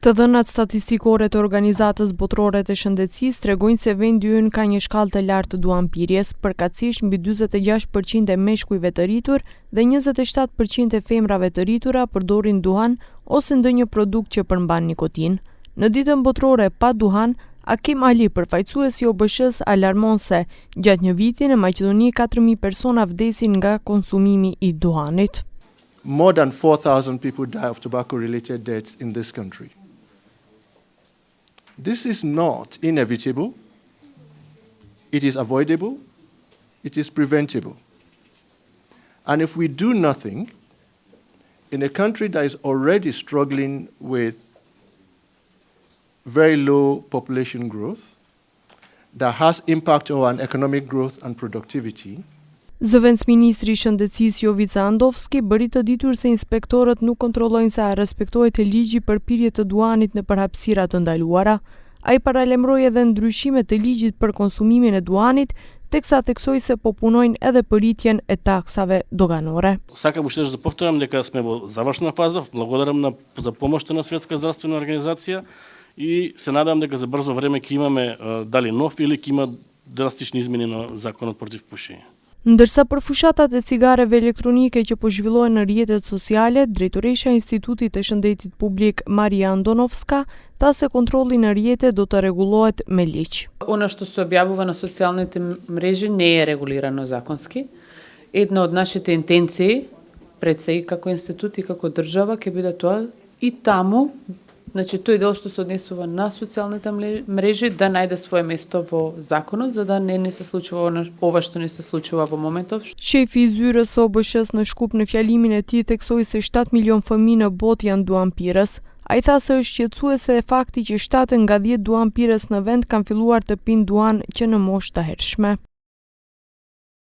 Të dhënat statistikore të Organizatës Botërore të Shëndetësisë tregojnë se vendi ynë ka një shkallë të lartë të duanpirjes, përkatësisht mbi 46% e meshkujve të rritur dhe 27% e femrave të rritura përdorin duhan ose ndonjë produkt që përmban nikotin. Në ditën botërore pa duhan, Akim Ali, përfaqësuesi i OBSH-s, alarmon se gjatë një viti në Maqedoni 4.000 persona vdesin nga konsumimi i duhanit. More than 4,000 people die of tobacco-related deaths in this country. This is not inevitable, it is avoidable, it is preventable. And if we do nothing, in a country that is already struggling with very low population growth, that has impact on economic growth and productivity. Zëvendësministri i Shëndetësisë Jovica Andovski bëri të ditur se inspektorët nuk kontrollojnë se a respektohet ligji për pirje të duanit në hapësira të ndaluara. Ai paralajmëroi edhe ndryshimet të ligjit për konsumimin e duanit, teksa theksoi se po punojnë edhe për rritjen e taksave doganore. Сакам уште да повторам дека сме во завршна фаза, благодарам за помошта на Светска здравствена организација и се надам дека за брзо време ќе имаме дали нов или ќе има драстични измени на законот против пушење. Ndërsa për fushatat e cigareve elektronike që po zhvillohen në rrjetet sociale, drejtoresha e Institutit të Shëndetit Publik Marija Andonovska tha se kontrolli në rrjete do të rregullohet me ligj. Ono što se objavува на социјалните мрежи не е регулирано законски. Една од нашите интенции пред се и како институт и како држава ќе биде тоа и таму, значи тој дел што се однесува на социјалните мрежи да најде свое место во законот, за да не се случува ова што не се случува во моментов. Shefi i zyrës së OBSH-s në Shkup në fjalimin e tij theksoi se 7 milion fëmijë në botë janë duanpirës. Ai tha se është shqetësuese fakti që 7 nga 10 duanpirës në vend kanë filluar të pinë duan që në moshë të hershme.